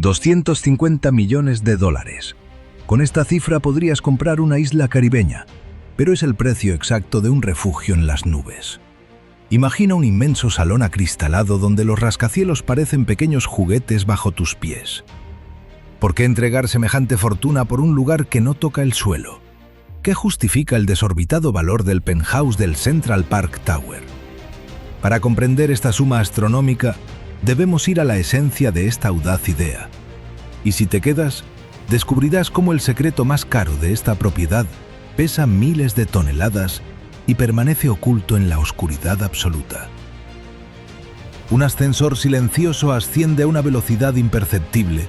$250 millones. Con esta cifra podrías comprar una isla caribeña, pero es el precio exacto de un refugio en las nubes. Imagina un inmenso salón acristalado donde los rascacielos parecen pequeños juguetes bajo tus pies. ¿Por qué entregar semejante fortuna por un lugar que no toca el suelo? ¿Qué justifica el desorbitado valor del penthouse del Central Park Tower? Para comprender esta suma astronómica, debemos ir a la esencia de esta audaz idea. Y si te quedas, descubrirás cómo el secreto más caro de esta propiedad pesa miles de toneladas y permanece oculto en la oscuridad absoluta. Un ascensor silencioso asciende a una velocidad imperceptible,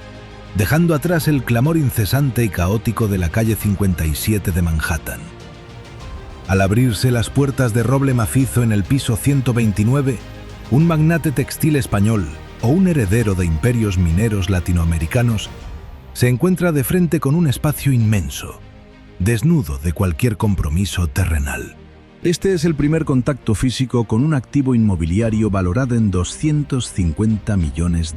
dejando atrás el clamor incesante y caótico de la calle 57 de Manhattan. Al abrirse las puertas de roble macizo en el piso 129, un magnate textil español o un heredero de imperios mineros latinoamericanos se encuentra de frente con un espacio inmenso, desnudo de cualquier compromiso terrenal. Este es el primer contacto físico con un activo inmobiliario valorado en $250 millones.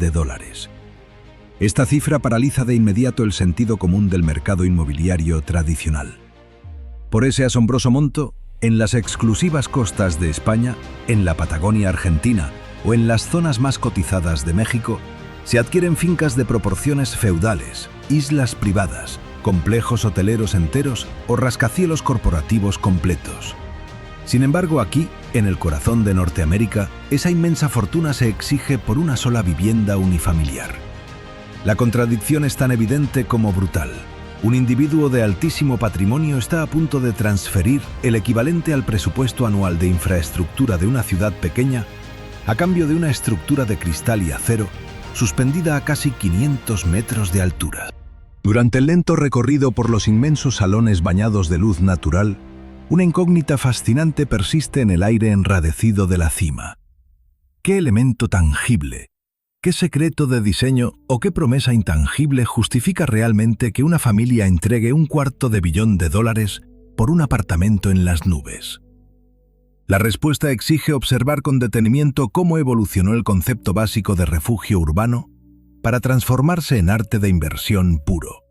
Esta cifra paraliza de inmediato el sentido común del mercado inmobiliario tradicional. Por ese asombroso monto, en las exclusivas costas de España, en la Patagonia Argentina o en las zonas más cotizadas de México, se adquieren fincas de proporciones feudales, islas privadas, complejos hoteleros enteros o rascacielos corporativos completos. Sin embargo, aquí, en el corazón de Norteamérica, esa inmensa fortuna se exige por una sola vivienda unifamiliar. La contradicción es tan evidente como brutal. Un individuo de altísimo patrimonio está a punto de transferir el equivalente al presupuesto anual de infraestructura de una ciudad pequeña a cambio de una estructura de cristal y acero suspendida a casi 500 metros de altura. Durante el lento recorrido por los inmensos salones bañados de luz natural, una incógnita fascinante persiste en el aire enradecido de la cima. ¿Qué elemento tangible, qué secreto de diseño o qué promesa intangible justifica realmente que una familia entregue $250 millones por un apartamento en las nubes? La respuesta exige observar con detenimiento cómo evolucionó el concepto básico de refugio urbano para transformarse en arte de inversión puro.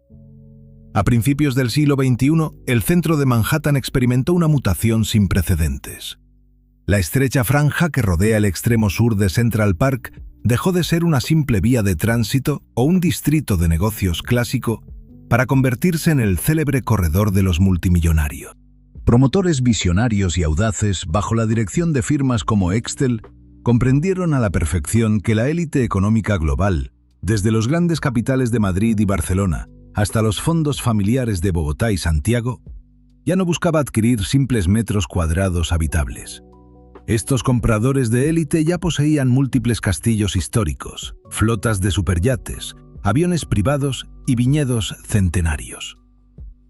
A principios del siglo XXI, el centro de Manhattan experimentó una mutación sin precedentes. La estrecha franja que rodea el extremo sur de Central Park dejó de ser una simple vía de tránsito o un distrito de negocios clásico para convertirse en el célebre corredor de los multimillonarios. Promotores visionarios y audaces, bajo la dirección de firmas como Excel, comprendieron a la perfección que la élite económica global, desde los grandes capitales de Madrid y Barcelona hasta los fondos familiares de Bogotá y Santiago, ya no buscaba adquirir simples metros cuadrados habitables. Estos compradores de élite ya poseían múltiples castillos históricos, flotas de superyates, aviones privados y viñedos centenarios.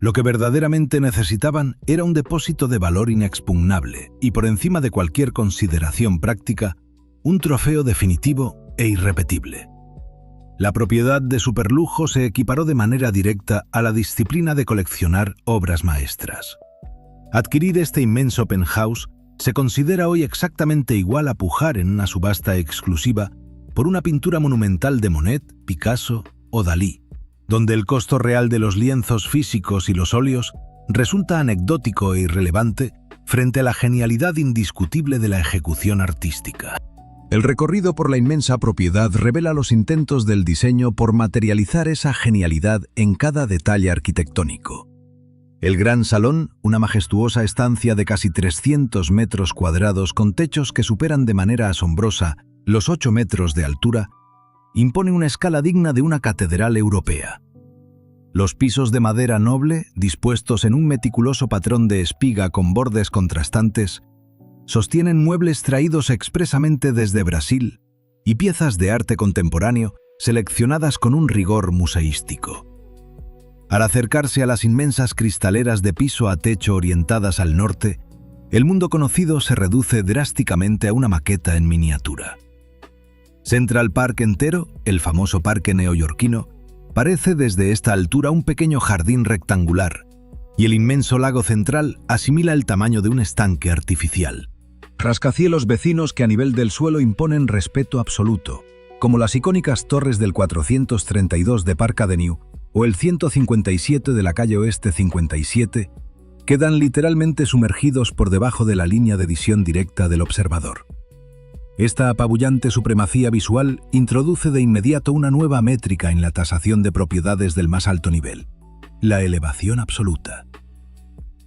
Lo que verdaderamente necesitaban era un depósito de valor inexpugnable y, por encima de cualquier consideración práctica, un trofeo definitivo e irrepetible. La propiedad de superlujo se equiparó de manera directa a la disciplina de coleccionar obras maestras. Adquirir este inmenso penthouse se considera hoy exactamente igual a pujar en una subasta exclusiva por una pintura monumental de Monet, Picasso o Dalí, donde el costo real de los lienzos físicos y los óleos resulta anecdótico e irrelevante frente a la genialidad indiscutible de la ejecución artística. El recorrido por la inmensa propiedad revela los intentos del diseño por materializar esa genialidad en cada detalle arquitectónico. El gran salón, una majestuosa estancia de casi 300 metros cuadrados con techos que superan de manera asombrosa los 8 metros de altura, impone una escala digna de una catedral europea. Los pisos de madera noble, dispuestos en un meticuloso patrón de espiga con bordes contrastantes, sostienen muebles traídos expresamente desde Brasil y piezas de arte contemporáneo seleccionadas con un rigor museístico. Al acercarse a las inmensas cristaleras de piso a techo orientadas al norte, el mundo conocido se reduce drásticamente a una maqueta en miniatura. Central Park entero, el famoso parque neoyorquino, parece desde esta altura un pequeño jardín rectangular, y el inmenso lago central asimila el tamaño de un estanque artificial. Rascacielos vecinos que a nivel del suelo imponen respeto absoluto, como las icónicas torres del 432 de Park Avenue o el 157 de la calle Oeste 57, quedan literalmente sumergidos por debajo de la línea de visión directa del observador. Esta apabullante supremacía visual introduce de inmediato una nueva métrica en la tasación de propiedades del más alto nivel: la elevación absoluta.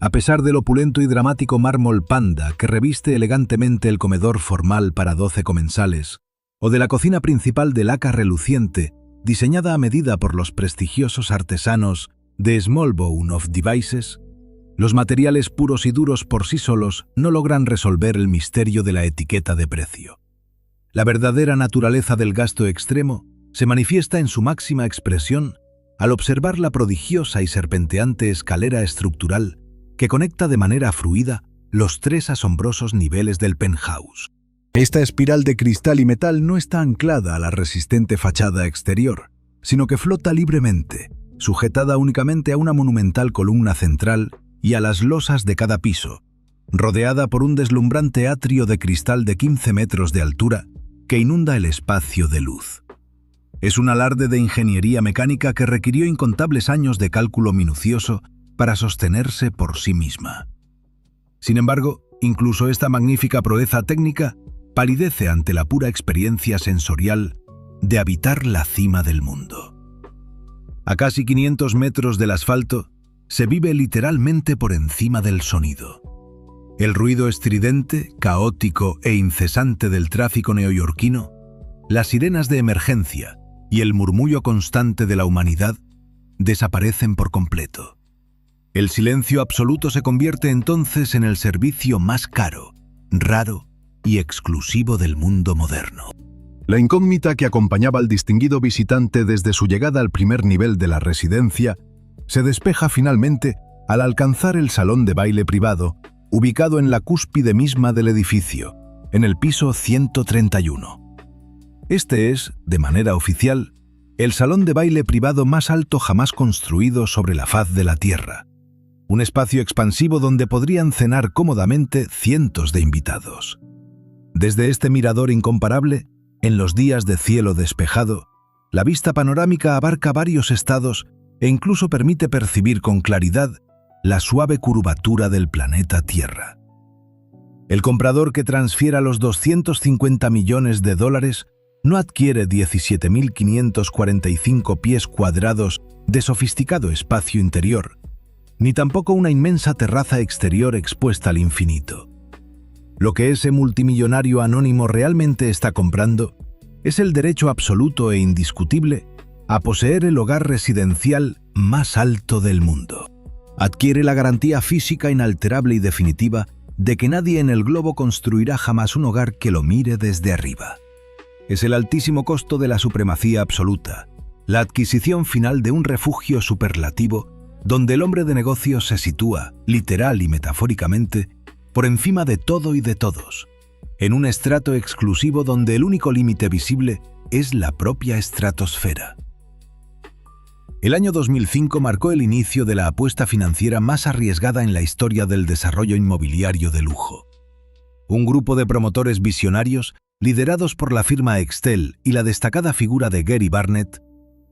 A pesar del opulento y dramático mármol panda que reviste elegantemente el comedor formal para 12 comensales, o de la cocina principal de laca reluciente, diseñada a medida por los prestigiosos artesanos de Smallbone of Devices, los materiales puros y duros por sí solos no logran resolver el misterio de la etiqueta de precio. La verdadera naturaleza del gasto extremo se manifiesta en su máxima expresión al observar la prodigiosa y serpenteante escalera estructural que conecta de manera fluida los 3 asombrosos niveles del penthouse. Esta espiral de cristal y metal no está anclada a la resistente fachada exterior, sino que flota libremente, sujetada únicamente a una monumental columna central y a las losas de cada piso, rodeada por un deslumbrante atrio de cristal de 15 metros de altura que inunda el espacio de luz. Es un alarde de ingeniería mecánica que requirió incontables años de cálculo minucioso para sostenerse por sí misma. Sin embargo, incluso esta magnífica proeza técnica palidece ante la pura experiencia sensorial de habitar la cima del mundo. A casi 500 metros del asfalto, se vive literalmente por encima del sonido. El ruido estridente, caótico e incesante del tráfico neoyorquino, las sirenas de emergencia y el murmullo constante de la humanidad desaparecen por completo. El silencio absoluto se convierte entonces en el servicio más caro, raro y exclusivo del mundo moderno. La incógnita que acompañaba al distinguido visitante desde su llegada al primer nivel de la residencia se despeja finalmente al alcanzar el salón de baile privado, ubicado en la cúspide misma del edificio, en el piso 131. Este es, de manera oficial, el salón de baile privado más alto jamás construido sobre la faz de la Tierra. Un espacio expansivo donde podrían cenar cómodamente cientos de invitados. Desde este mirador incomparable, en los días de cielo despejado, la vista panorámica abarca varios estados e incluso permite percibir con claridad la suave curvatura del planeta Tierra. El comprador que transfiera los 250 millones de dólares no adquiere 17.545 pies cuadrados de sofisticado espacio interior, ni tampoco una inmensa terraza exterior expuesta al infinito. Lo que ese multimillonario anónimo realmente está comprando es el derecho absoluto e indiscutible a poseer el hogar residencial más alto del mundo. Adquiere la garantía física inalterable y definitiva de que nadie en el globo construirá jamás un hogar que lo mire desde arriba. Es el altísimo costo de la supremacía absoluta, la adquisición final de un refugio superlativo donde el hombre de negocios se sitúa, literal y metafóricamente, por encima de todo y de todos, en un estrato exclusivo donde el único límite visible es la propia estratosfera. El año 2005 marcó el inicio de la apuesta financiera más arriesgada en la historia del desarrollo inmobiliario de lujo. Un grupo de promotores visionarios, liderados por la firma Excel y la destacada figura de Gary Barnett,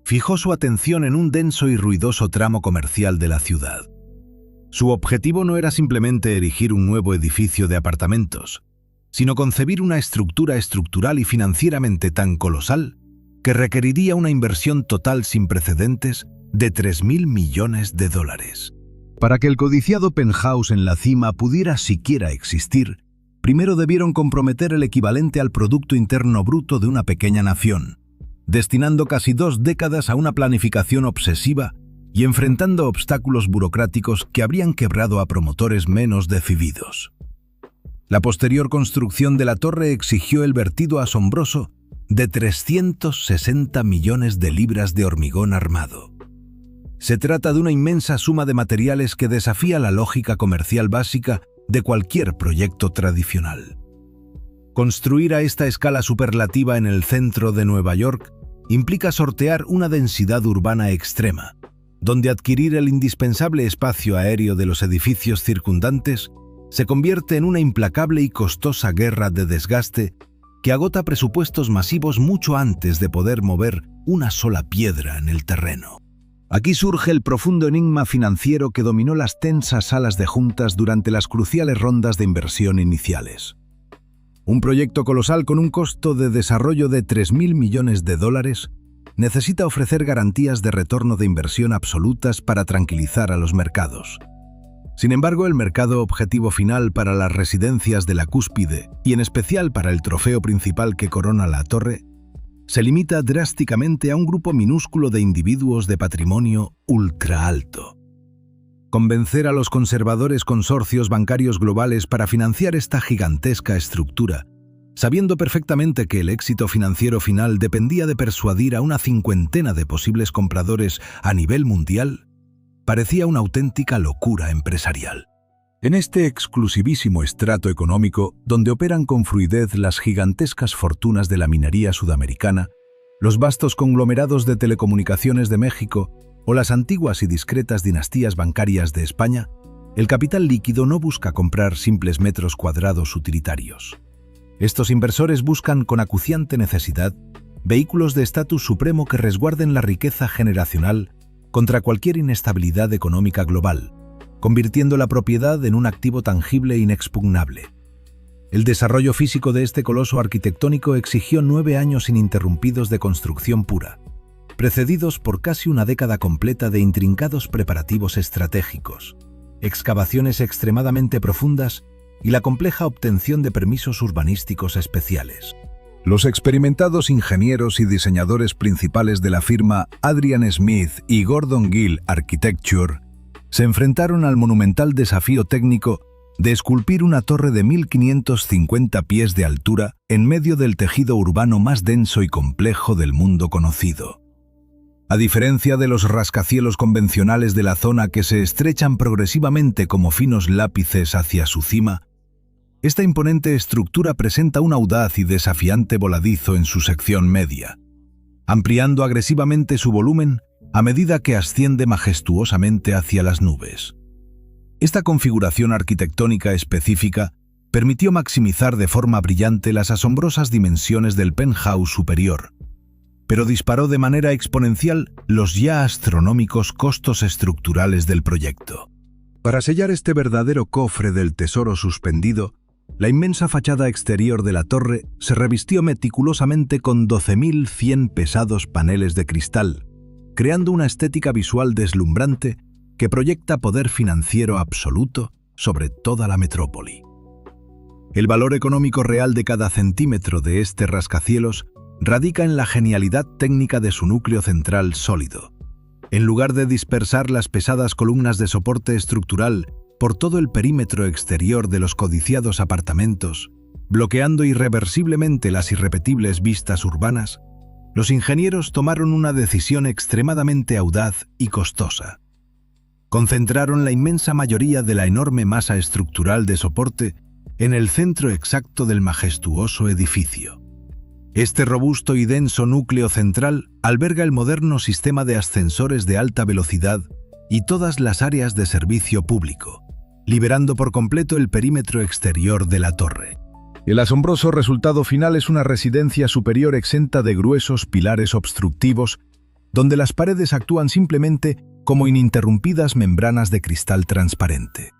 fijó su atención en un denso y ruidoso tramo comercial de la ciudad. Su objetivo no era simplemente erigir un nuevo edificio de apartamentos, sino concebir una estructura estructural y financieramente tan colosal que requeriría una inversión total sin precedentes de 3.000 millones de dólares. Para que el codiciado penthouse en la cima pudiera siquiera existir, primero debieron comprometer el equivalente al Producto Interno Bruto de una pequeña nación, destinando casi 2 décadas a una planificación obsesiva y enfrentando obstáculos burocráticos que habrían quebrado a promotores menos decididos. La posterior construcción de la torre exigió el vertido asombroso de 360 millones de libras de hormigón armado. Se trata de una inmensa suma de materiales que desafía la lógica comercial básica de cualquier proyecto tradicional. Construir a esta escala superlativa en el centro de Nueva York implica sortear una densidad urbana extrema, donde adquirir el indispensable espacio aéreo de los edificios circundantes se convierte en una implacable y costosa guerra de desgaste que agota presupuestos masivos mucho antes de poder mover una sola piedra en el terreno. Aquí surge el profundo enigma financiero que dominó las tensas salas de juntas durante las cruciales rondas de inversión iniciales. Un proyecto colosal con un costo de desarrollo de 3.000 millones de dólares necesita ofrecer garantías de retorno de inversión absolutas para tranquilizar a los mercados. Sin embargo, el mercado objetivo final para las residencias de la cúspide, y en especial para el trofeo principal que corona la torre, se limita drásticamente a un grupo minúsculo de individuos de patrimonio ultra alto. Convencer a los conservadores consorcios bancarios globales para financiar esta gigantesca estructura, sabiendo perfectamente que el éxito financiero final dependía de persuadir a una cincuentena de posibles compradores a nivel mundial, parecía una auténtica locura empresarial. En este exclusivísimo estrato económico, donde operan con fluidez las gigantescas fortunas de la minería sudamericana, los vastos conglomerados de telecomunicaciones de México o las antiguas y discretas dinastías bancarias de España, el capital líquido no busca comprar simples metros cuadrados utilitarios. Estos inversores buscan con acuciante necesidad vehículos de estatus supremo que resguarden la riqueza generacional contra cualquier inestabilidad económica global, convirtiendo la propiedad en un activo tangible e inexpugnable. El desarrollo físico de este coloso arquitectónico exigió 9 años ininterrumpidos de construcción pura, precedidos por casi una década completa de intrincados preparativos estratégicos, excavaciones extremadamente profundas y la compleja obtención de permisos urbanísticos especiales. Los experimentados ingenieros y diseñadores principales de la firma Adrian Smith y Gordon Gill Architecture se enfrentaron al monumental desafío técnico de esculpir una torre de 1.550 pies de altura en medio del tejido urbano más denso y complejo del mundo conocido. A diferencia de los rascacielos convencionales de la zona que se estrechan progresivamente como finos lápices hacia su cima, esta imponente estructura presenta un audaz y desafiante voladizo en su sección media, ampliando agresivamente su volumen a medida que asciende majestuosamente hacia las nubes. Esta configuración arquitectónica específica permitió maximizar de forma brillante las asombrosas dimensiones del penthouse superior, pero disparó de manera exponencial los ya astronómicos costos estructurales del proyecto. Para sellar este verdadero cofre del tesoro suspendido, la inmensa fachada exterior de la torre se revistió meticulosamente con 12.100 pesados paneles de cristal, creando una estética visual deslumbrante que proyecta poder financiero absoluto sobre toda la metrópoli. El valor económico real de cada centímetro de este rascacielos radica en la genialidad técnica de su núcleo central sólido. En lugar de dispersar las pesadas columnas de soporte estructural por todo el perímetro exterior de los codiciados apartamentos, bloqueando irreversiblemente las irrepetibles vistas urbanas, los ingenieros tomaron una decisión extremadamente audaz y costosa. Concentraron la inmensa mayoría de la enorme masa estructural de soporte en el centro exacto del majestuoso edificio. Este robusto y denso núcleo central alberga el moderno sistema de ascensores de alta velocidad y todas las áreas de servicio público, liberando por completo el perímetro exterior de la torre. El asombroso resultado final es una residencia superior exenta de gruesos pilares obstructivos, donde las paredes actúan simplemente como ininterrumpidas membranas de cristal transparente.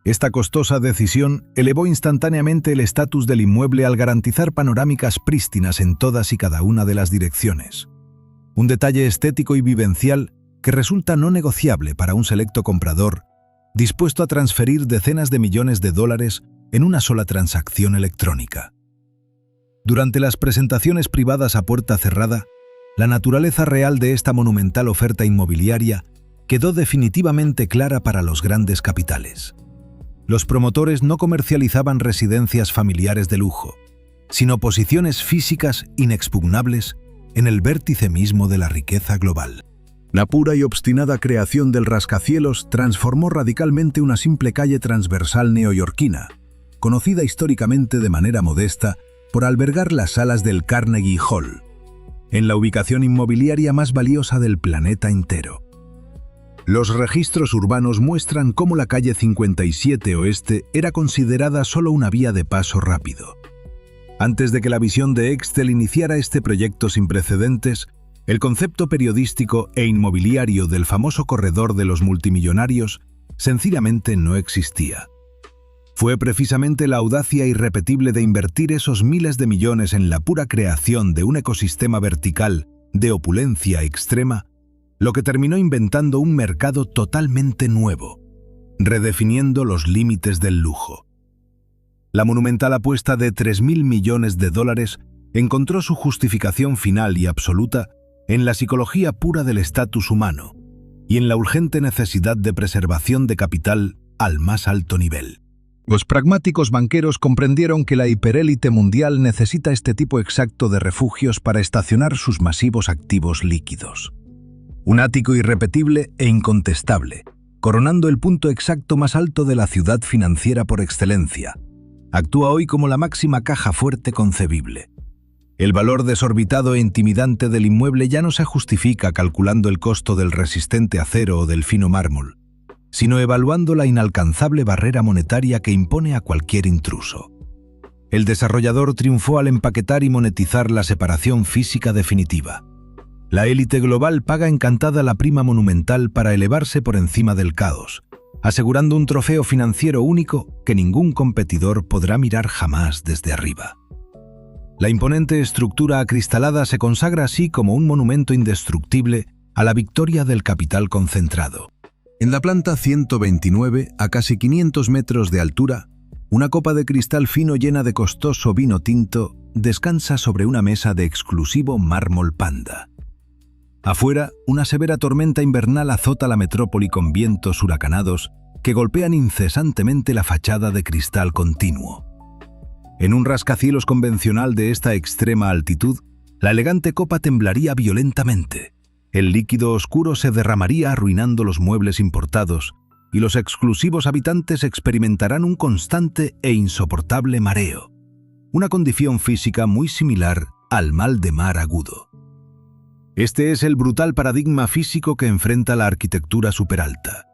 Esta costosa decisión elevó instantáneamente el estatus del inmueble al garantizar panorámicas prístinas en todas y cada una de las direcciones. Un detalle estético y vivencial que resulta no negociable para un selecto comprador dispuesto a transferir decenas de millones de dólares en una sola transacción electrónica. Durante las presentaciones privadas a puerta cerrada, la naturaleza real de esta monumental oferta inmobiliaria quedó definitivamente clara para los grandes capitales. Los promotores no comercializaban residencias familiares de lujo, sino posiciones físicas inexpugnables en el vértice mismo de la riqueza global. La pura y obstinada creación del rascacielos transformó radicalmente una simple calle transversal neoyorquina, conocida históricamente de manera modesta por albergar las salas del Carnegie Hall, en la ubicación inmobiliaria más valiosa del planeta entero. Los registros urbanos muestran cómo la calle 57 Oeste era considerada solo una vía de paso rápido. Antes de que la visión de Excel iniciara este proyecto sin precedentes, el concepto periodístico e inmobiliario del famoso corredor de los multimillonarios sencillamente no existía. Fue precisamente la audacia irrepetible de invertir esos miles de millones en la pura creación de un ecosistema vertical de opulencia extrema lo que terminó inventando un mercado totalmente nuevo, redefiniendo los límites del lujo. La monumental apuesta de $3.000 millones encontró su justificación final y absoluta en la psicología pura del estatus humano y en la urgente necesidad de preservación de capital al más alto nivel. Los pragmáticos banqueros comprendieron que la hiperélite mundial necesita este tipo exacto de refugios para estacionar sus masivos activos líquidos. Un ático irrepetible e incontestable, coronando el punto exacto más alto de la ciudad financiera por excelencia, actúa hoy como la máxima caja fuerte concebible. El valor desorbitado e intimidante del inmueble ya no se justifica calculando el costo del resistente acero o del fino mármol, sino evaluando la inalcanzable barrera monetaria que impone a cualquier intruso. El desarrollador triunfó al empaquetar y monetizar la separación física definitiva. La élite global paga encantada la prima monumental para elevarse por encima del caos, asegurando un trofeo financiero único que ningún competidor podrá mirar jamás desde arriba. La imponente estructura acristalada se consagra así como un monumento indestructible a la victoria del capital concentrado. En la planta 129, a casi 500 metros de altura, una copa de cristal fino llena de costoso vino tinto descansa sobre una mesa de exclusivo mármol panda. Afuera, una severa tormenta invernal azota la metrópoli con vientos huracanados que golpean incesantemente la fachada de cristal continuo. En un rascacielos convencional de esta extrema altitud, la elegante copa temblaría violentamente. El líquido oscuro se derramaría arruinando los muebles importados y los exclusivos habitantes experimentarán un constante e insoportable mareo, una condición física muy similar al mal de mar agudo. Este es el brutal paradigma físico que enfrenta la arquitectura superalta.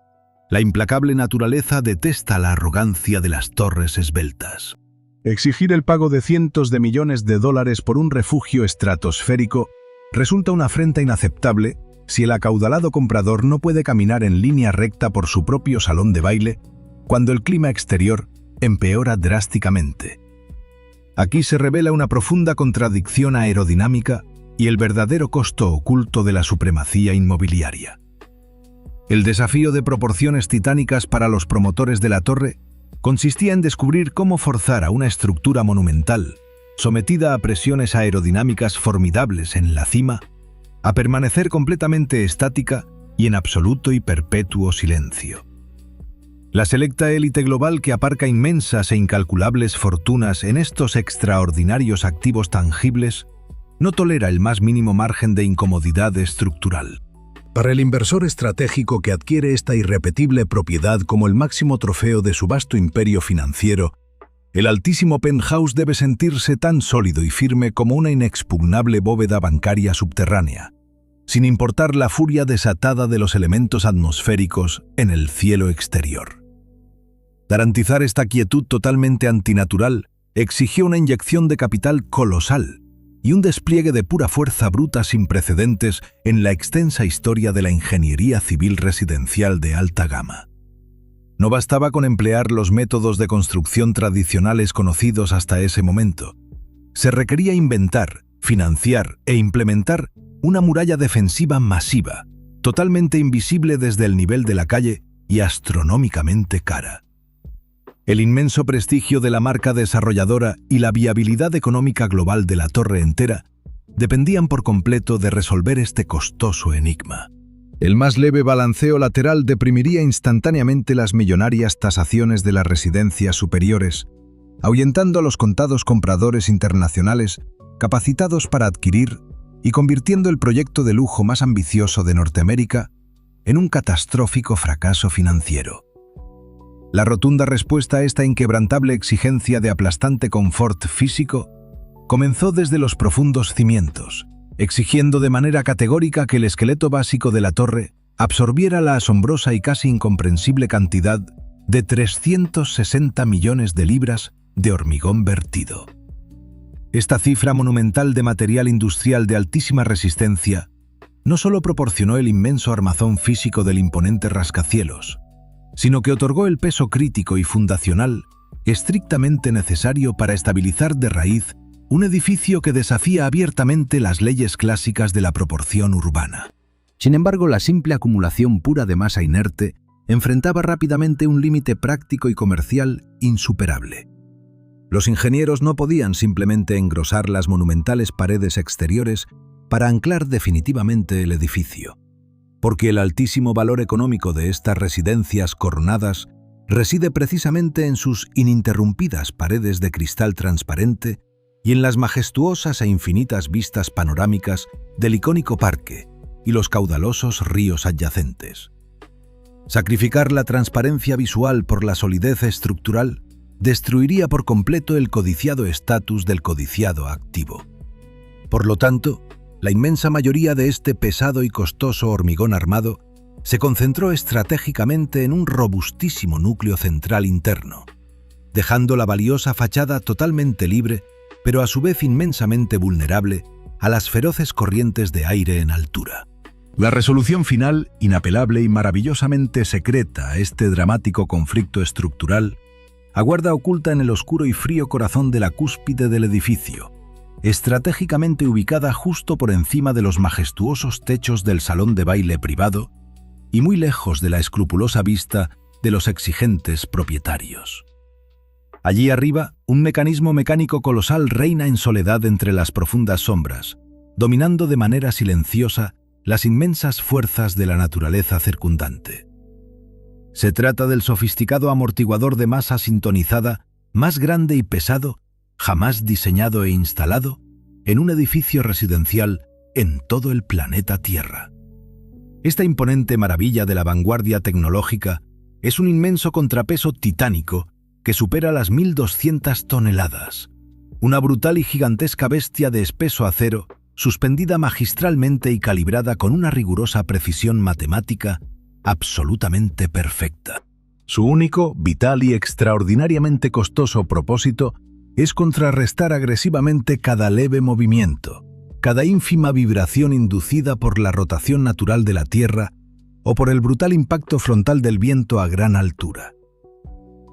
La implacable naturaleza detesta la arrogancia de las torres esbeltas. Exigir el pago de cientos de millones de dólares por un refugio estratosférico resulta una afrenta inaceptable si el acaudalado comprador no puede caminar en línea recta por su propio salón de baile cuando el clima exterior empeora drásticamente. Aquí se revela una profunda contradicción aerodinámica y el verdadero costo oculto de la supremacía inmobiliaria. El desafío de proporciones titánicas para los promotores de la torre consistía en descubrir cómo forzar a una estructura monumental, sometida a presiones aerodinámicas formidables en la cima, a permanecer completamente estática y en absoluto y perpetuo silencio. La selecta élite global que aparca inmensas e incalculables fortunas en estos extraordinarios activos tangibles no tolera el más mínimo margen de incomodidad estructural. Para el inversor estratégico que adquiere esta irrepetible propiedad como el máximo trofeo de su vasto imperio financiero, el altísimo penthouse debe sentirse tan sólido y firme como una inexpugnable bóveda bancaria subterránea, sin importar la furia desatada de los elementos atmosféricos en el cielo exterior. Garantizar esta quietud totalmente antinatural exigió una inyección de capital colosal y un despliegue de pura fuerza bruta sin precedentes en la extensa historia de la ingeniería civil residencial de alta gama. No bastaba con emplear los métodos de construcción tradicionales conocidos hasta ese momento. Se requería inventar, financiar e implementar una muralla defensiva masiva, totalmente invisible desde el nivel de la calle y astronómicamente cara. El inmenso prestigio de la marca desarrolladora y la viabilidad económica global de la torre entera dependían por completo de resolver este costoso enigma. El más leve balanceo lateral deprimiría instantáneamente las millonarias tasaciones de las residencias superiores, ahuyentando a los contados compradores internacionales capacitados para adquirir y convirtiendo el proyecto de lujo más ambicioso de Norteamérica en un catastrófico fracaso financiero. La rotunda respuesta a esta inquebrantable exigencia de aplastante confort físico comenzó desde los profundos cimientos, exigiendo de manera categórica que el esqueleto básico de la torre absorbiera la asombrosa y casi incomprensible cantidad de 360 millones de libras de hormigón vertido. Esta cifra monumental de material industrial de altísima resistencia no solo proporcionó el inmenso armazón físico del imponente rascacielos, sino que otorgó el peso crítico y fundacional estrictamente necesario para estabilizar de raíz un edificio que desafía abiertamente las leyes clásicas de la proporción urbana. Sin embargo, la simple acumulación pura de masa inerte enfrentaba rápidamente un límite práctico y comercial insuperable. Los ingenieros no podían simplemente engrosar las monumentales paredes exteriores para anclar definitivamente el edificio, porque el altísimo valor económico de estas residencias coronadas reside precisamente en sus ininterrumpidas paredes de cristal transparente y en las majestuosas e infinitas vistas panorámicas del icónico parque y los caudalosos ríos adyacentes. Sacrificar la transparencia visual por la solidez estructural destruiría por completo el codiciado estatus del codiciado activo. Por lo tanto, la inmensa mayoría de este pesado y costoso hormigón armado se concentró estratégicamente en un robustísimo núcleo central interno, dejando la valiosa fachada totalmente libre, pero a su vez inmensamente vulnerable a las feroces corrientes de aire en altura. La resolución final, inapelable y maravillosamente secreta a este dramático conflicto estructural, aguarda oculta en el oscuro y frío corazón de la cúspide del edificio, estratégicamente ubicada justo por encima de los majestuosos techos del salón de baile privado y muy lejos de la escrupulosa vista de los exigentes propietarios. Allí arriba, un mecanismo mecánico colosal reina en soledad entre las profundas sombras, dominando de manera silenciosa las inmensas fuerzas de la naturaleza circundante. Se trata del sofisticado amortiguador de masa sintonizada más grande y pesado jamás diseñado e instalado en un edificio residencial en todo el planeta Tierra. Esta imponente maravilla de la vanguardia tecnológica es un inmenso contrapeso titánico que supera las 1.200 toneladas, una brutal y gigantesca bestia de espeso acero suspendida magistralmente y calibrada con una rigurosa precisión matemática absolutamente perfecta. Su único, vital y extraordinariamente costoso propósito es contrarrestar agresivamente cada leve movimiento, cada ínfima vibración inducida por la rotación natural de la Tierra o por el brutal impacto frontal del viento a gran altura.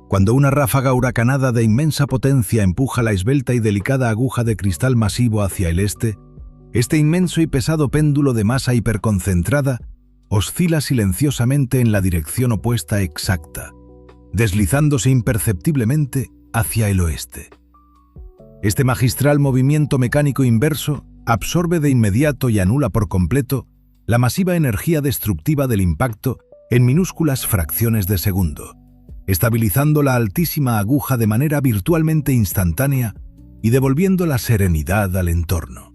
Cuando una ráfaga huracanada de inmensa potencia empuja la esbelta y delicada aguja de cristal masivo hacia el este inmenso y pesado péndulo de masa hiperconcentrada oscila silenciosamente en la dirección opuesta exacta, deslizándose imperceptiblemente hacia el oeste. Este magistral movimiento mecánico inverso absorbe de inmediato y anula por completo la masiva energía destructiva del impacto en minúsculas fracciones de segundo, estabilizando la altísima aguja de manera virtualmente instantánea y devolviendo la serenidad al entorno.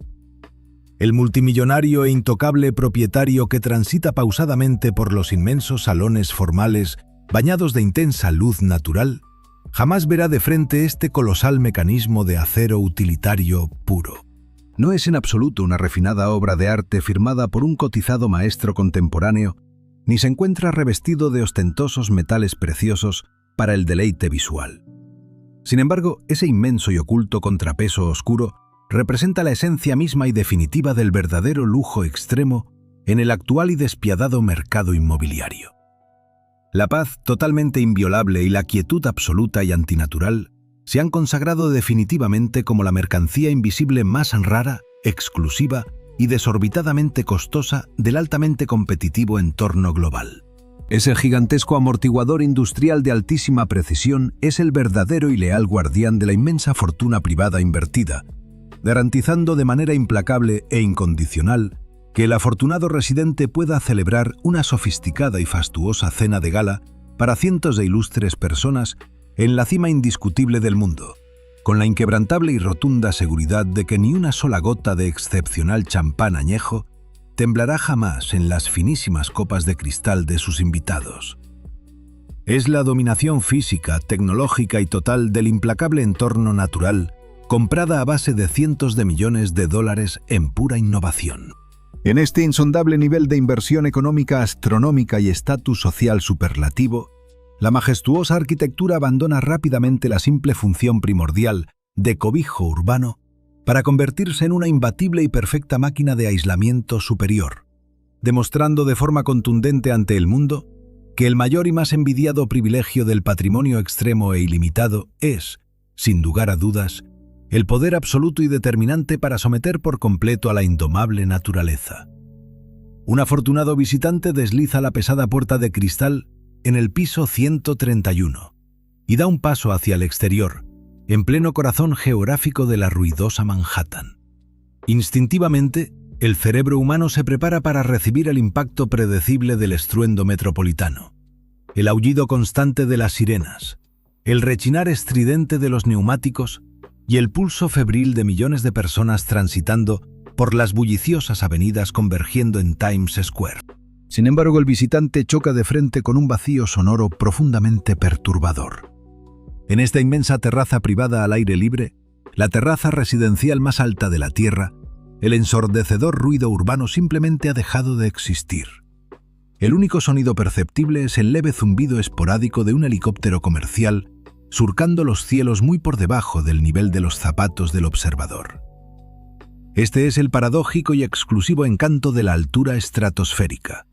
El multimillonario e intocable propietario que transita pausadamente por los inmensos salones formales bañados de intensa luz natural, jamás verá de frente este colosal mecanismo de acero utilitario puro. No es en absoluto una refinada obra de arte firmada por un cotizado maestro contemporáneo, ni se encuentra revestido de ostentosos metales preciosos para el deleite visual. Sin embargo, ese inmenso y oculto contrapeso oscuro representa la esencia misma y definitiva del verdadero lujo extremo en el actual y despiadado mercado inmobiliario. La paz totalmente inviolable y la quietud absoluta y antinatural se han consagrado definitivamente como la mercancía invisible más rara, exclusiva y desorbitadamente costosa del altamente competitivo entorno global. Ese gigantesco amortiguador industrial de altísima precisión es el verdadero y leal guardián de la inmensa fortuna privada invertida, garantizando de manera implacable e incondicional que el afortunado residente pueda celebrar una sofisticada y fastuosa cena de gala para cientos de ilustres personas en la cima indiscutible del mundo, con la inquebrantable y rotunda seguridad de que ni una sola gota de excepcional champán añejo temblará jamás en las finísimas copas de cristal de sus invitados. Es la dominación física, tecnológica y total del implacable entorno natural, comprada a base de cientos de millones de dólares en pura innovación. En este insondable nivel de inversión económica astronómica y estatus social superlativo, la majestuosa arquitectura abandona rápidamente la simple función primordial de cobijo urbano para convertirse en una imbatible y perfecta máquina de aislamiento superior, demostrando de forma contundente ante el mundo que el mayor y más envidiado privilegio del patrimonio extremo e ilimitado es, sin lugar a dudas, el poder absoluto y determinante para someter por completo a la indomable naturaleza. Un afortunado visitante desliza la pesada puerta de cristal en el piso 131 y da un paso hacia el exterior, en pleno corazón geográfico de la ruidosa Manhattan. Instintivamente, el cerebro humano se prepara para recibir el impacto predecible del estruendo metropolitano, el aullido constante de las sirenas, el rechinar estridente de los neumáticos y el pulso febril de millones de personas transitando por las bulliciosas avenidas convergiendo en Times Square. Sin embargo, el visitante choca de frente con un vacío sonoro profundamente perturbador. En esta inmensa terraza privada al aire libre, la terraza residencial más alta de la Tierra, el ensordecedor ruido urbano simplemente ha dejado de existir. El único sonido perceptible es el leve zumbido esporádico de un helicóptero comercial surcando los cielos muy por debajo del nivel de los zapatos del observador. Este es el paradójico y exclusivo encanto de la altura estratosférica.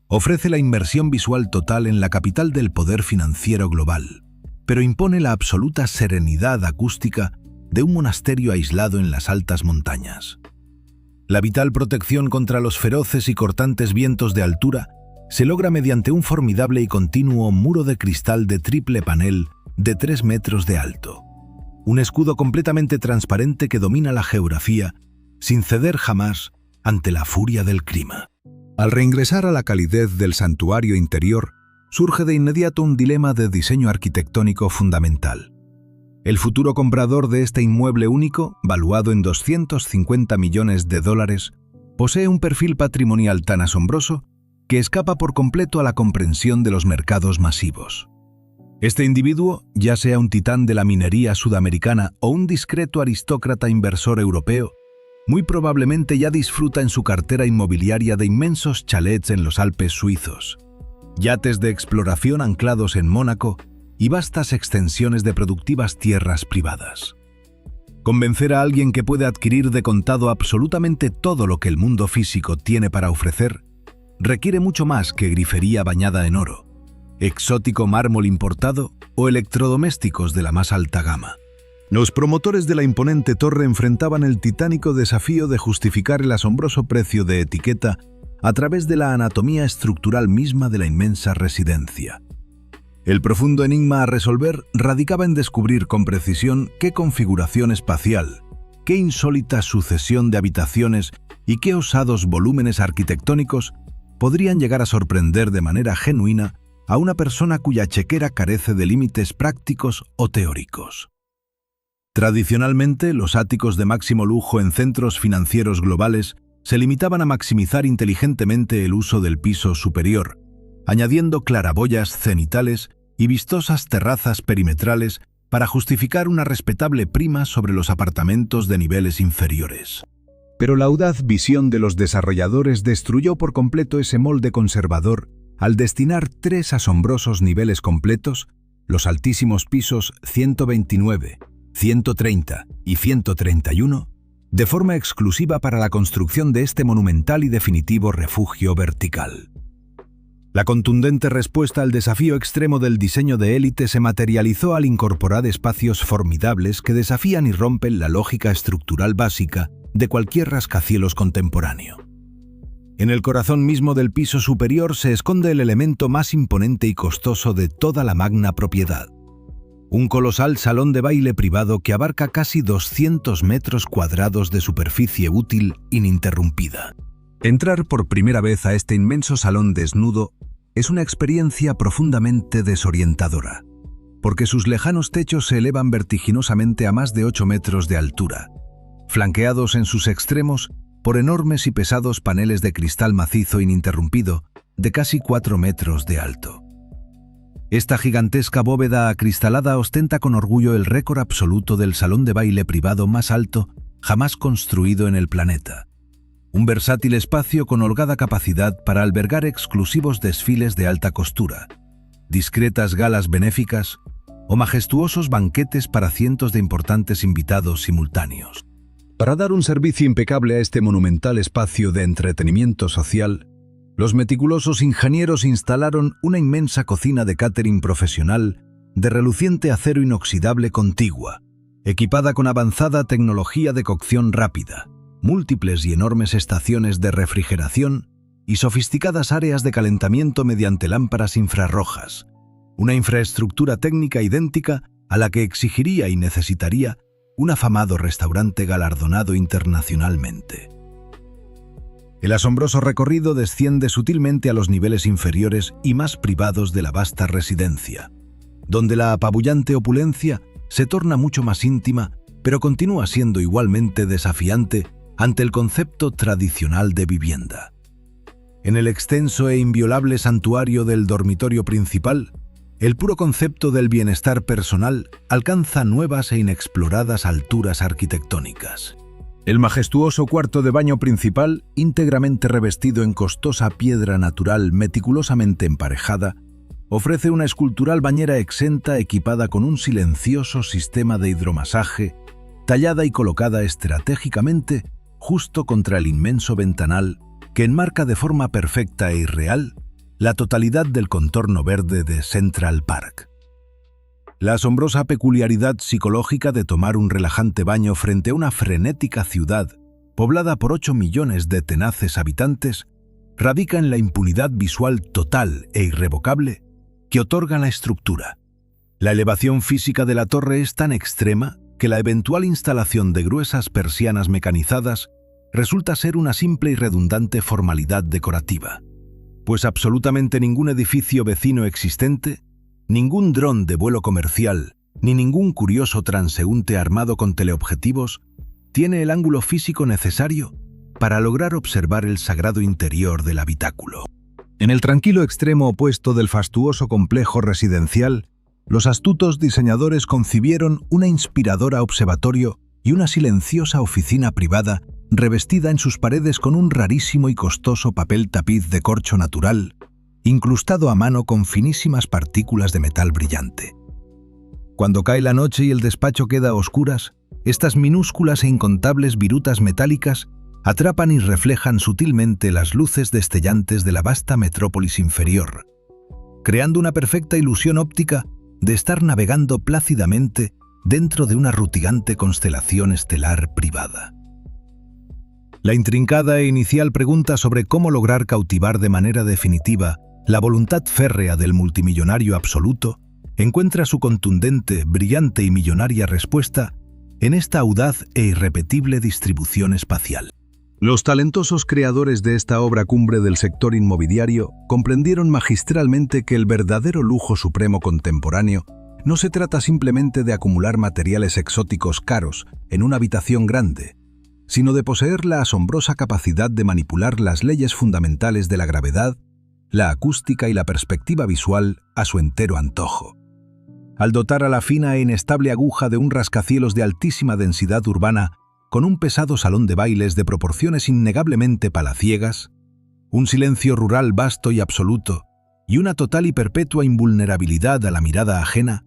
Ofrece la inmersión visual total en la capital del poder financiero global, pero impone la absoluta serenidad acústica de un monasterio aislado en las altas montañas. La vital protección contra los feroces y cortantes vientos de altura se logra mediante un formidable y continuo muro de cristal de triple panel de 3 metros de alto. Un escudo completamente transparente que domina la geografía sin ceder jamás ante la furia del clima. Al reingresar a la calidez del santuario interior, surge de inmediato un dilema de diseño arquitectónico fundamental. El futuro comprador de este inmueble único, valuado en $250 millones, posee un perfil patrimonial tan asombroso que escapa por completo a la comprensión de los mercados masivos. Este individuo, ya sea un titán de la minería sudamericana o un discreto aristócrata inversor europeo, muy probablemente ya disfruta en su cartera inmobiliaria de inmensos chalets en los Alpes suizos, yates de exploración anclados en Mónaco y vastas extensiones de productivas tierras privadas. Convencer a alguien que puede adquirir de contado absolutamente todo lo que el mundo físico tiene para ofrecer requiere mucho más que grifería bañada en oro, exótico mármol importado o electrodomésticos de la más alta gama. Los promotores de la imponente torre enfrentaban el titánico desafío de justificar el asombroso precio de etiqueta a través de la anatomía estructural misma de la inmensa residencia. El profundo enigma a resolver radicaba en descubrir con precisión qué configuración espacial, qué insólita sucesión de habitaciones y qué osados volúmenes arquitectónicos podrían llegar a sorprender de manera genuina a una persona cuya chequera carece de límites prácticos o teóricos. Tradicionalmente, los áticos de máximo lujo en centros financieros globales se limitaban a maximizar inteligentemente el uso del piso superior, añadiendo claraboyas cenitales y vistosas terrazas perimetrales para justificar una respetable prima sobre los apartamentos de niveles inferiores. Pero la audaz visión de los desarrolladores destruyó por completo ese molde conservador al destinar 3 asombrosos niveles completos, los altísimos pisos 129, 130 y 131, de forma exclusiva para la construcción de este monumental y definitivo refugio vertical. La contundente respuesta al desafío extremo del diseño de élite se materializó al incorporar espacios formidables que desafían y rompen la lógica estructural básica de cualquier rascacielos contemporáneo. En el corazón mismo del piso superior se esconde el elemento más imponente y costoso de toda la magna propiedad. Un colosal salón de baile privado que abarca casi 200 metros cuadrados de superficie útil ininterrumpida. Entrar por primera vez a este inmenso salón desnudo es una experiencia profundamente desorientadora, porque sus lejanos techos se elevan vertiginosamente a más de 8 metros de altura, flanqueados en sus extremos por enormes y pesados paneles de cristal macizo ininterrumpido de casi 4 metros de alto. Esta gigantesca bóveda acristalada ostenta con orgullo el récord absoluto del salón de baile privado más alto jamás construido en el planeta. Un versátil espacio con holgada capacidad para albergar exclusivos desfiles de alta costura, discretas galas benéficas o majestuosos banquetes para cientos de importantes invitados simultáneos. Para dar un servicio impecable a este monumental espacio de entretenimiento social, los meticulosos ingenieros instalaron una inmensa cocina de catering profesional de reluciente acero inoxidable contigua, equipada con avanzada tecnología de cocción rápida, múltiples y enormes estaciones de refrigeración y sofisticadas áreas de calentamiento mediante lámparas infrarrojas, una infraestructura técnica idéntica a la que exigiría y necesitaría un afamado restaurante galardonado internacionalmente. El asombroso recorrido desciende sutilmente a los niveles inferiores y más privados de la vasta residencia, donde la apabullante opulencia se torna mucho más íntima, pero continúa siendo igualmente desafiante ante el concepto tradicional de vivienda. En el extenso e inviolable santuario del dormitorio principal, el puro concepto del bienestar personal alcanza nuevas e inexploradas alturas arquitectónicas. El majestuoso cuarto de baño principal, íntegramente revestido en costosa piedra natural meticulosamente emparejada, ofrece una escultural bañera exenta equipada con un silencioso sistema de hidromasaje, tallada y colocada estratégicamente justo contra el inmenso ventanal que enmarca de forma perfecta e irreal la totalidad del contorno verde de Central Park. La asombrosa peculiaridad psicológica de tomar un relajante baño frente a una frenética ciudad poblada por 8 millones de tenaces habitantes radica en la impunidad visual total e irrevocable que otorga la estructura. La elevación física de la torre es tan extrema que la eventual instalación de gruesas persianas mecanizadas resulta ser una simple y redundante formalidad decorativa, pues absolutamente ningún edificio vecino existente, ningún dron de vuelo comercial, ni ningún curioso transeúnte armado con teleobjetivos tiene el ángulo físico necesario para lograr observar el sagrado interior del habitáculo. En el tranquilo extremo opuesto del fastuoso complejo residencial, los astutos diseñadores concibieron una inspiradora observatorio y una silenciosa oficina privada revestida en sus paredes con un rarísimo y costoso papel tapiz de corcho natural, incrustado a mano con finísimas partículas de metal brillante. Cuando cae la noche y el despacho queda a oscuras, estas minúsculas e incontables virutas metálicas atrapan y reflejan sutilmente las luces destellantes de la vasta metrópolis inferior, creando una perfecta ilusión óptica de estar navegando plácidamente dentro de una rutilante constelación estelar privada. La intrincada e inicial pregunta sobre cómo lograr cautivar de manera definitiva la voluntad férrea del multimillonario absoluto encuentra su contundente, brillante y millonaria respuesta en esta audaz e irrepetible distribución espacial. Los talentosos creadores de esta obra cumbre del sector inmobiliario comprendieron magistralmente que el verdadero lujo supremo contemporáneo no se trata simplemente de acumular materiales exóticos caros en una habitación grande, sino de poseer la asombrosa capacidad de manipular las leyes fundamentales de la gravedad, la acústica y la perspectiva visual a su entero antojo. Al dotar a la fina e inestable aguja de un rascacielos de altísima densidad urbana con un pesado salón de bailes de proporciones innegablemente palaciegas, un silencio rural vasto y absoluto y una total y perpetua invulnerabilidad a la mirada ajena,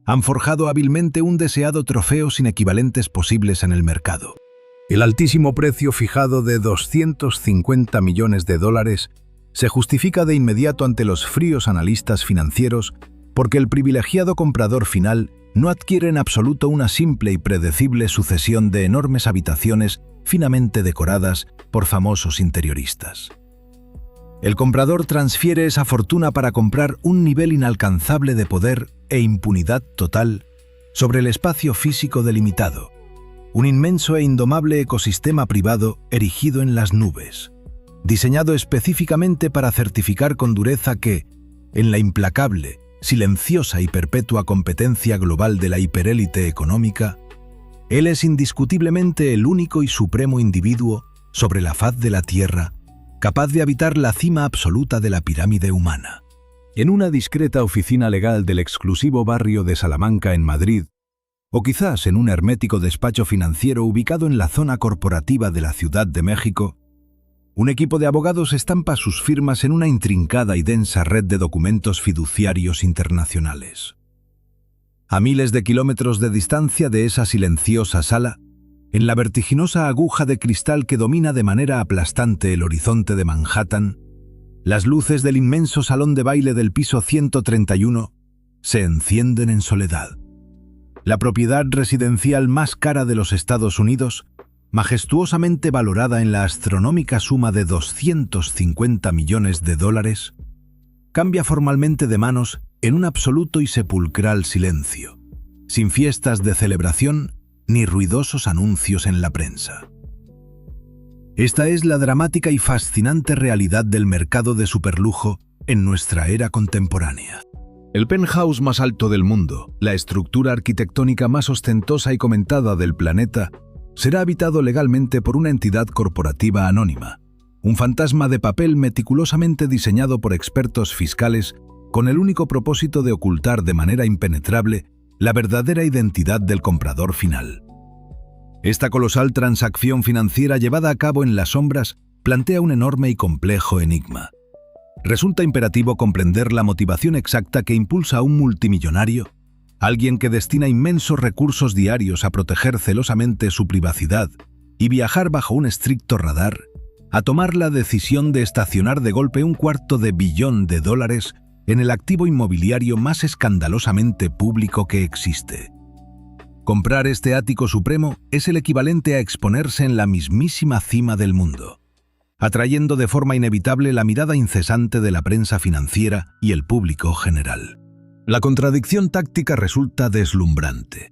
han forjado hábilmente un deseado trofeo sin equivalentes posibles en el mercado. El altísimo precio fijado de $250 millones se justifica de inmediato ante los fríos analistas financieros porque el privilegiado comprador final no adquiere en absoluto una simple y predecible sucesión de enormes habitaciones finamente decoradas por famosos interioristas. El comprador transfiere esa fortuna para comprar un nivel inalcanzable de poder e impunidad total sobre el espacio físico delimitado, un inmenso e indomable ecosistema privado erigido en las nubes, diseñado específicamente para certificar con dureza que, en la implacable, silenciosa y perpetua competencia global de la hiperélite económica, él es indiscutiblemente el único y supremo individuo sobre la faz de la Tierra capaz de habitar la cima absoluta de la pirámide humana. En una discreta oficina legal del exclusivo barrio de Salamanca en Madrid, o quizás en un hermético despacho financiero ubicado en la zona corporativa de la Ciudad de México, un equipo de abogados estampa sus firmas en una intrincada y densa red de documentos fiduciarios internacionales. A miles de kilómetros de distancia de esa silenciosa sala, En la vertiginosa aguja de cristal que domina de manera aplastante el horizonte de Manhattan, las luces del inmenso salón de baile del piso 131 se encienden en soledad. La propiedad residencial más cara de los Estados Unidos, majestuosamente valorada en la astronómica suma de $250 millones, cambia formalmente de manos en un absoluto y sepulcral silencio, sin fiestas de celebración ni ruidosos anuncios en la prensa. Esta es la dramática y fascinante realidad del mercado de superlujo en nuestra era contemporánea. El penthouse más alto del mundo, la estructura arquitectónica más ostentosa y comentada del planeta, será habitado legalmente por una entidad corporativa anónima, un fantasma de papel meticulosamente diseñado por expertos fiscales con el único propósito de ocultar de manera impenetrable la verdadera identidad del comprador final. Esta colosal transacción financiera llevada a cabo en las sombras plantea un enorme y complejo enigma. Resulta imperativo comprender la motivación exacta que impulsa a un multimillonario, alguien que destina inmensos recursos diarios a proteger celosamente su privacidad y viajar bajo un estricto radar, a tomar la decisión de estacionar de golpe $250 billón en el activo inmobiliario más escandalosamente público que existe. Comprar este ático supremo es el equivalente a exponerse en la mismísima cima del mundo, atrayendo de forma inevitable la mirada incesante de la prensa financiera y el público general. La contradicción táctica resulta deslumbrante.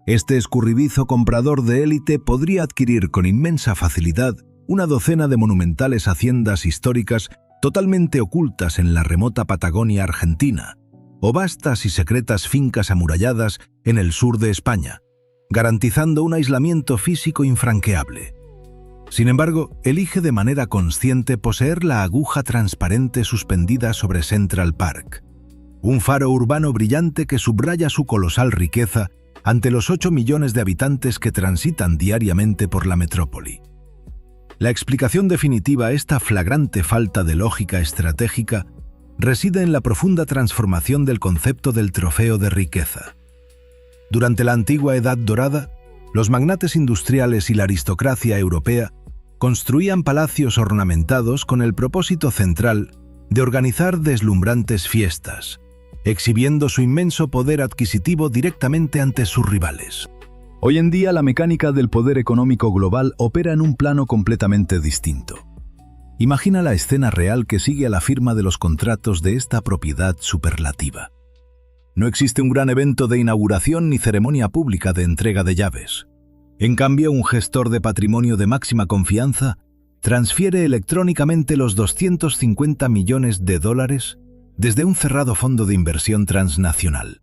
Este escurridizo comprador de élite podría adquirir con inmensa facilidad una docena de monumentales haciendas históricas totalmente ocultas en la remota Patagonia argentina, o vastas y secretas fincas amuralladas en el sur de España, garantizando un aislamiento físico infranqueable. Sin embargo, elige de manera consciente poseer la aguja transparente suspendida sobre Central Park, un faro urbano brillante que subraya su colosal riqueza ante los 8 millones de habitantes que transitan diariamente por la metrópoli. La explicación definitiva a esta flagrante falta de lógica estratégica reside en la profunda transformación del concepto del trofeo de riqueza. Durante la antigua Edad Dorada, los magnates industriales y la aristocracia europea construían palacios ornamentados con el propósito central de organizar deslumbrantes fiestas, exhibiendo su inmenso poder adquisitivo directamente ante sus rivales. Hoy en día la mecánica del poder económico global opera en un plano completamente distinto. Imagina la escena real que sigue a la firma de los contratos de esta propiedad superlativa. No existe un gran evento de inauguración ni ceremonia pública de entrega de llaves. En cambio, un gestor de patrimonio de máxima confianza transfiere electrónicamente los $250 millones desde un cerrado fondo de inversión transnacional.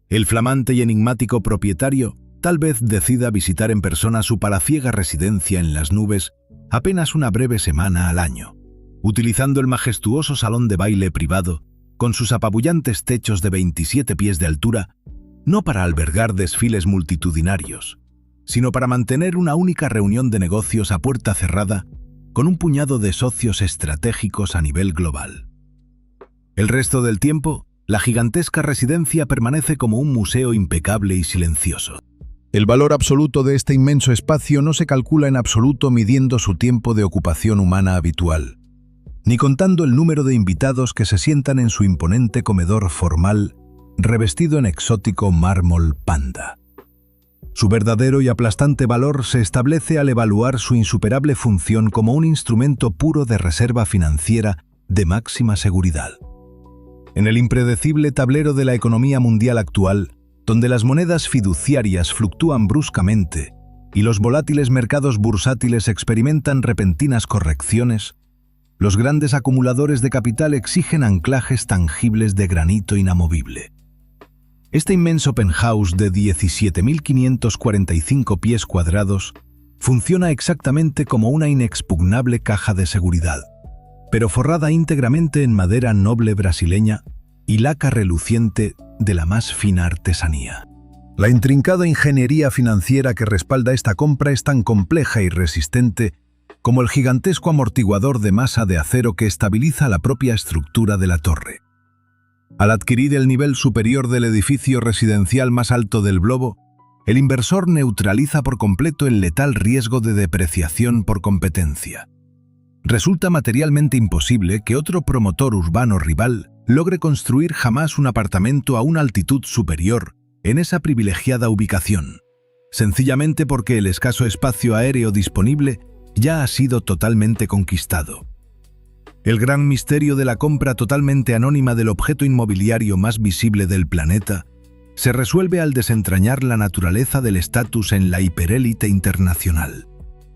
El flamante y enigmático propietario tal vez decida visitar en persona su palaciega residencia en las nubes apenas una breve semana al año, utilizando el majestuoso salón de baile privado, con sus apabullantes techos de 27 pies de altura, no para albergar desfiles multitudinarios, sino para mantener una única reunión de negocios a puerta cerrada con un puñado de socios estratégicos a nivel global. El resto del tiempo, la gigantesca residencia permanece como un museo impecable y silencioso. El valor absoluto de este inmenso espacio no se calcula en absoluto midiendo su tiempo de ocupación humana habitual, ni contando el número de invitados que se sientan en su imponente comedor formal, revestido en exótico mármol panda. Su verdadero y aplastante valor se establece al evaluar su insuperable función como un instrumento puro de reserva financiera de máxima seguridad. En el impredecible tablero de la economía mundial actual, donde las monedas fiduciarias fluctúan bruscamente y los volátiles mercados bursátiles experimentan repentinas correcciones, los grandes acumuladores de capital exigen anclajes tangibles de granito inamovible. Este inmenso penthouse de 17.545 pies cuadrados funciona exactamente como una inexpugnable caja de seguridad, pero forrada íntegramente en madera noble brasileña y laca reluciente de la más fina artesanía. La intrincada ingeniería financiera que respalda esta compra es tan compleja y resistente como el gigantesco amortiguador de masa de acero que estabiliza la propia estructura de la torre. Al adquirir el nivel superior del edificio residencial más alto del globo, El inversor neutraliza por completo el letal riesgo de depreciación por competencia. Resulta materialmente imposible que otro promotor urbano rival logre construir jamás un apartamento a una altitud superior en esa privilegiada ubicación, sencillamente porque el escaso espacio aéreo disponible ya ha sido totalmente conquistado. El gran misterio de la compra totalmente anónima del objeto inmobiliario más visible del planeta se resuelve al desentrañar la naturaleza del estatus en la hiperélite internacional.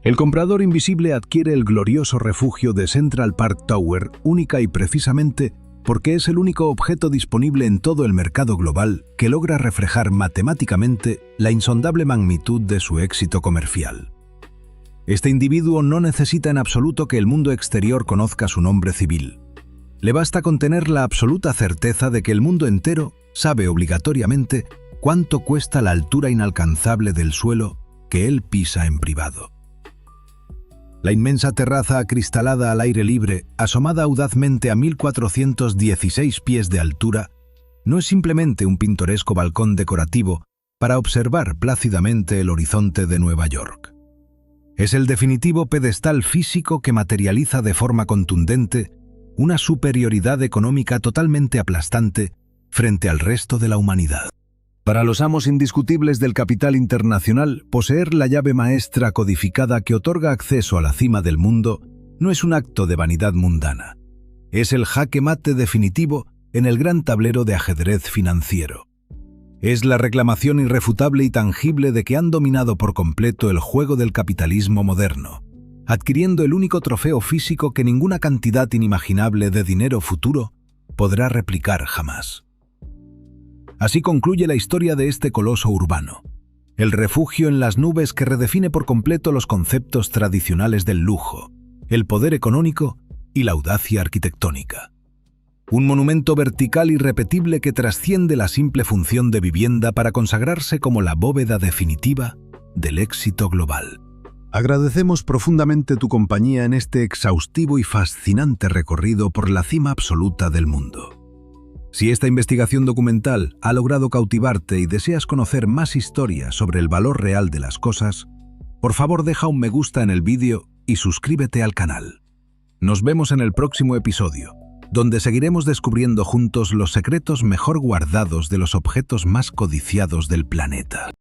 El comprador invisible adquiere el glorioso refugio de Central Park Tower única y precisamente porque es el único objeto disponible en todo el mercado global que logra reflejar matemáticamente la insondable magnitud de su éxito comercial. Este individuo no necesita en absoluto que el mundo exterior conozca su nombre civil. Le basta con tener la absoluta certeza de que el mundo entero sabe obligatoriamente cuánto cuesta la altura inalcanzable del suelo que él pisa en privado. La inmensa terraza acristalada al aire libre, asomada audazmente a 1416 pies de altura, no es simplemente un pintoresco balcón decorativo para observar plácidamente el horizonte de Nueva York. Es el definitivo pedestal físico que materializa de forma contundente una superioridad económica totalmente aplastante frente al resto de la humanidad. Para los amos indiscutibles del capital internacional, poseer la llave maestra codificada que otorga acceso a la cima del mundo no es un acto de vanidad mundana. Es el jaque mate definitivo en el gran tablero de ajedrez financiero. Es la reclamación irrefutable y tangible de que han dominado por completo el juego del capitalismo moderno, adquiriendo el único trofeo físico que ninguna cantidad inimaginable de dinero futuro podrá replicar jamás. Así concluye la historia de este coloso urbano, el refugio en las nubes que redefine por completo los conceptos tradicionales del lujo, el poder económico y la audacia arquitectónica. Un monumento vertical irrepetible que trasciende la simple función de vivienda para consagrarse como la bóveda definitiva del éxito global. Agradecemos profundamente tu compañía en este exhaustivo y fascinante recorrido por la cima absoluta del mundo. Si esta investigación documental ha logrado cautivarte y deseas conocer más historias sobre el valor real de las cosas, por favor deja un me gusta en el vídeo y suscríbete al canal. Nos vemos en el próximo episodio, donde seguiremos descubriendo juntos los secretos mejor guardados de los objetos más codiciados del planeta.